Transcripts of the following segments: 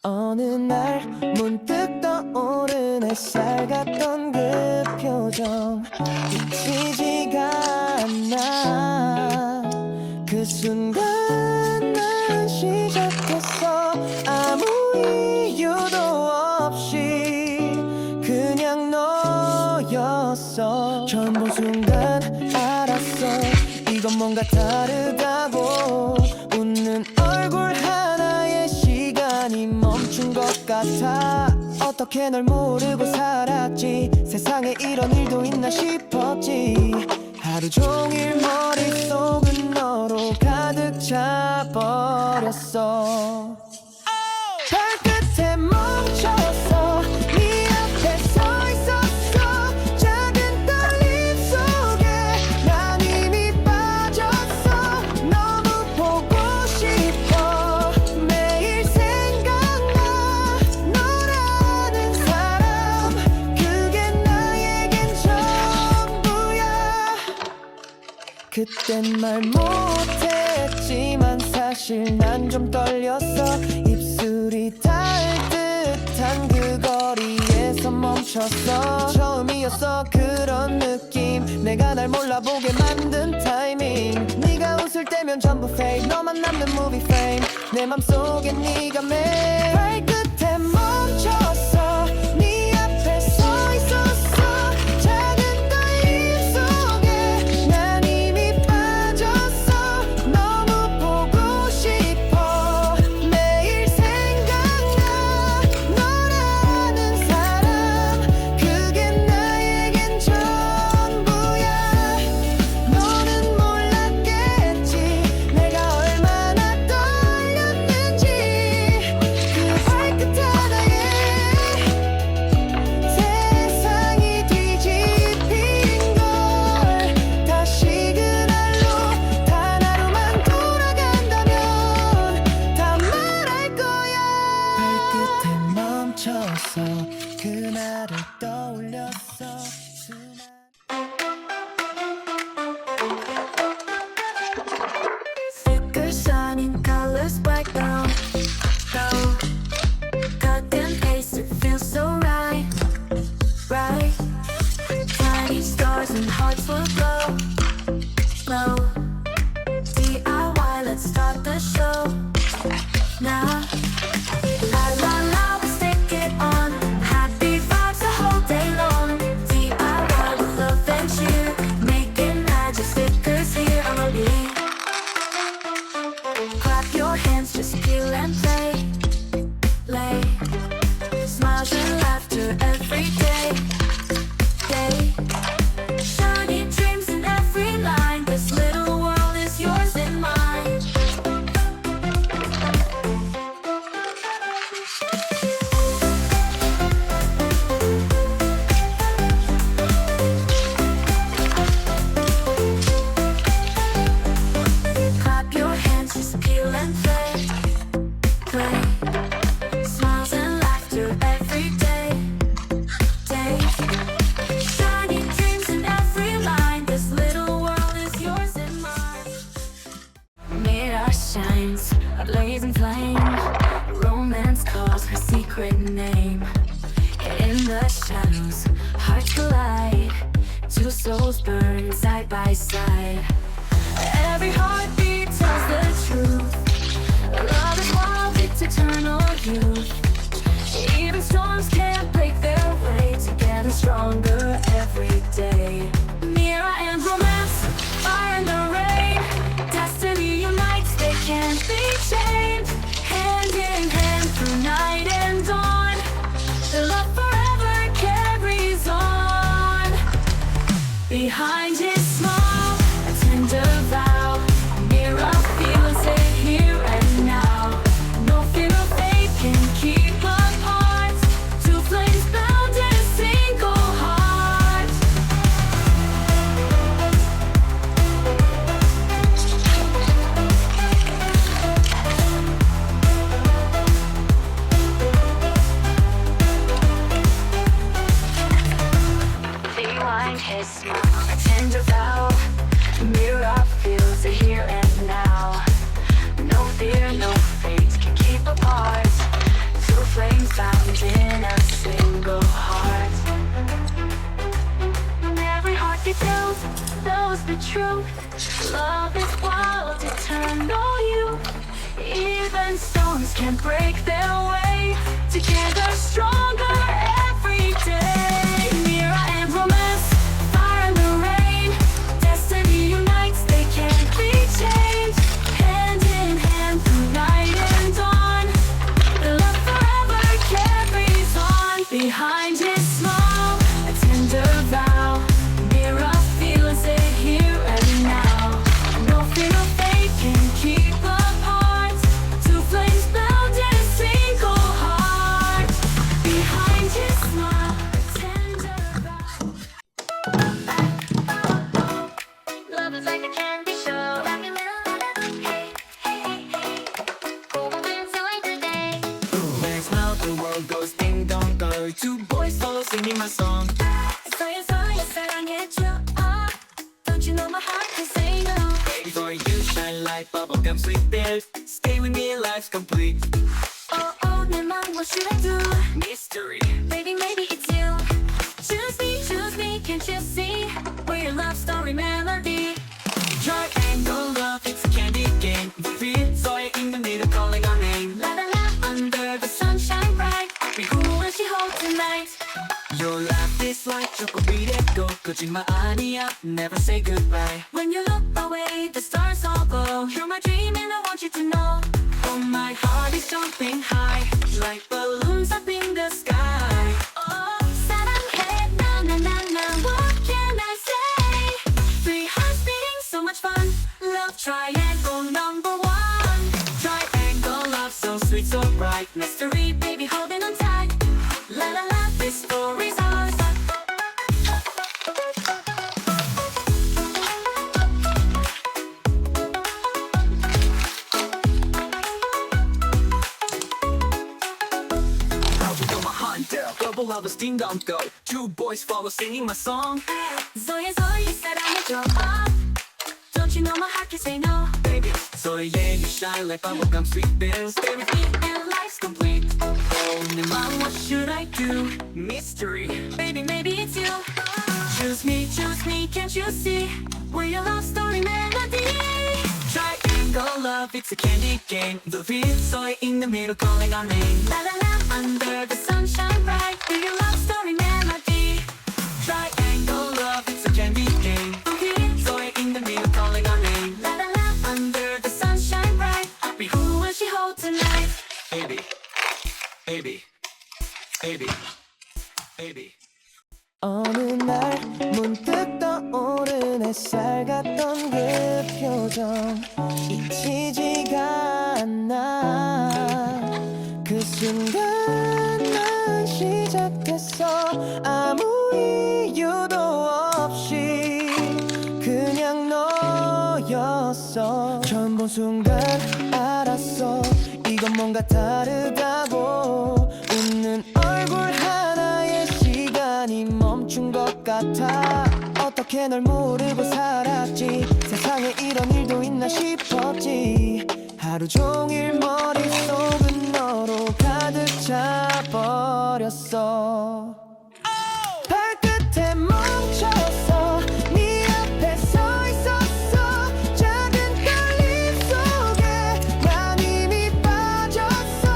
어느 날 문득 떠오른 햇살 같던 그 표정 잊히지가 않아. 그 순간 난 시작했어. 아무 이유도 없이 그냥 너였어. 처음 본 순간 알았어. 이건 뭔가 다르다고. 웃는 얼굴 하나에 시간이 멈춘 것 같아. 어떻게 널 모르고 살았지. 세상에 이런 일도 있나 싶었지. 하루 종일 머릿속은 너로 가득 차버렸어. 발끝에 멈췄어. 네 앞에 서 있었어. 작은 떨림 속에 난 이미 빠졌어. 너무 보고 싶어. 매일 생각나. 너라는 사람 그게 나에겐 전부야. 그땐 말 못했지만 사실 난 좀 떨렸어. 입술이 닿을 듯한 그 거리에서 멈췄어. 처음이었어 그런 느낌. 내가 날 몰라보게 만든 타이밍. 네가 웃을 때면 전부 fake. 너만 남는 movie frame. 내 맘속에 네가 매일 발끝에 멈췄어. 네 앞에 서 있었어. 작은 떨림 속에 난 이미 빠졌어. 너무 보고 싶어. 매일 생각나. 너라는 사람 그게 나에겐 전부야. 너는 몰랐겠지 내가 얼마나 떨렸는지. 그 발끝 하나에 세상이 뒤집힌 걸. 다시 그날로 단 하루만 돌아간다면 다 말할 거야. 발끝에 멈췄어. 그날을 떠올렸어. Thicker shining colors, white brown, gold. Cut and paste, it feels so right, right. Tiny stars and hearts will glow, glow. DIY, let's start the show now. La la la, let's take it on. Happy vibes the whole day long. DIY with love and cheer, making magic stickers here on a beat. Clap your hands, just feel and play, lay. Smiles and laughter every day, day. Shiny dreams in every line. This little world is yours and mine. Clap your hands, just peel and play, play. Smiles and laughter every day, day. Shiny dreams in every line. This little world is yours and mine. Mirror shines, a blazing flame. Romance calls her secret name. In the shadows, hearts collide. Two souls burn side by side. Every heartbeat tells the truth. Love is wild, it's eternal youth. Even storms can't break their way. Together stronger every day. Mira and romance, fire and the rain. Destiny unites, they can't be chained. Hand in hand through night and dawn. The love forever carries on. Behind his smile, a tender vow. Mira feels it here and now. No fear of fate can keep the truth. Love is wild, eternal you. Even storms can break their way. Together stronger every day. Mira and romance, fire and the rain. Destiny unites, they can't be changed. Hand in hand through night and dawn. The love forever carries on. Behind his smile, a tender vow. Mira feels it here and now. Nothing of fate can keep apart. Two flames bound in a single heart. Behind his smile, a tender vow. Love is like a candy show. Hey, hey, hey. Kpop enjoy the day. When I smile, the world goes ding dong go. Two boys follow singing my song. 서야 사랑해줘. Don't you know my heart can say no. Baby, for you shine like bubblegum sweet pills. Stay with me, life's complete. Oh, oh, 내 맘, what should I do? Mystery. Baby, maybe it's you. Choose me, can't you see? We're your love story melody. Triangle love, it's a candy game. The feel, so I in the middle calling our name. La la la, under the sunshine bright. We who will she hold tonight? Your laugh is like chocolate go. 거짓말 아니야, never say goodbye. When you look away, the stars all glow. You're my dream and I want you to know. Oh, my heart is jumping high, like balloons up in the sky. Oh, 사랑해, na na na na. What can I say? Three hearts beating, so much fun. Love triangle number one. Triangle love, so sweet, so bright. Mystery, baby, holding on tight. La la la, this story's ours. How we go, my hunter. Global love is ding dong go. Two boys follow singing my song. Zoe, 사랑해줘. Don't you know my heart can say no. Baby, so yeah, you shine like bubblegum sweet pills. Stay with me and life's complete. Oh, 내 맘, what should I do? Mystery. Baby, maybe it's you. Choose me, can't you see? We're your love story melody. Triangle love, it's a candy game. The feel, so in the middle calling our name. La la la, under the sunshine bright. We're your love story melody. Triangle love, it's a candy game. The feel, so in the middle calling our name. La la la, under the sunshine bright. We Who will she hold tonight? baby, baby, baby, baby. 어느 날 문득 떠오른 햇살 같던 그 표정 잊히지가 않아. 그 순간 난 시작했어. 아무 이유도 없이 그냥 너였어. 처음 본 순간 알았어. 이건 뭔가 다르다고. 웃는 얼굴 하나에 시간이 멈춘 것 같아. 어떻게 널 모르고 살았지. 세상에 이런 일도 있나 싶었지. 하루 종일 머릿속은 너로 가득 차버렸어. 발끝에 멈췄어. 네 앞에 서 있었어. 작은 떨림 속에 난 이미 빠졌어.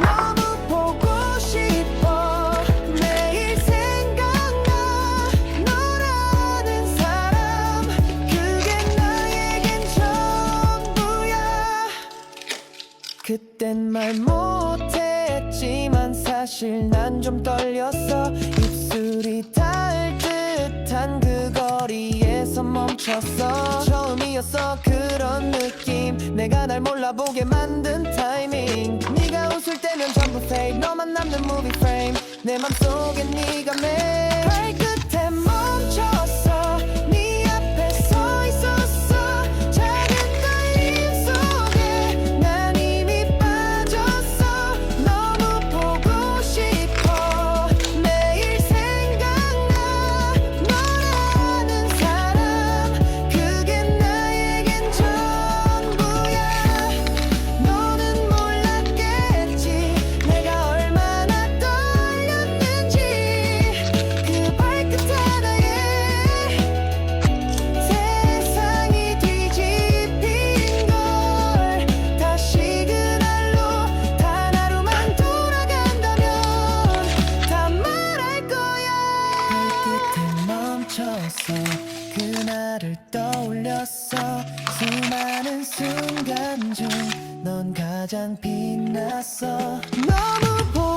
너무 보고 싶어. 매일 생각나. 너라는 사람 그게 나에겐 전부야. 그땐 말 못했지만 사실 난 좀 떨렸어. 입술이 닿을 듯한 그 거리에서 멈췄어. 처음이었어 그런 느낌. 내가 날 몰라보게 만든 타이밍. 네가 웃을 때면 전부 fake. 너만 남는 movie frame. 내 맘속에 네가 매일 발끝에 멈췄어. 네 앞에 서 있었어. 작은 떨림 속에 난 이미 빠졌어. 너무 보고 싶어. 매일 생각나. 너라는 사람 그게 나에겐 전부야. 너는 몰랐겠지. 내가 얼마나 떨렸는지. 웃으면서 그날을 떠올렸어. 수많은 순간 중 넌 가장 빛났어. 너무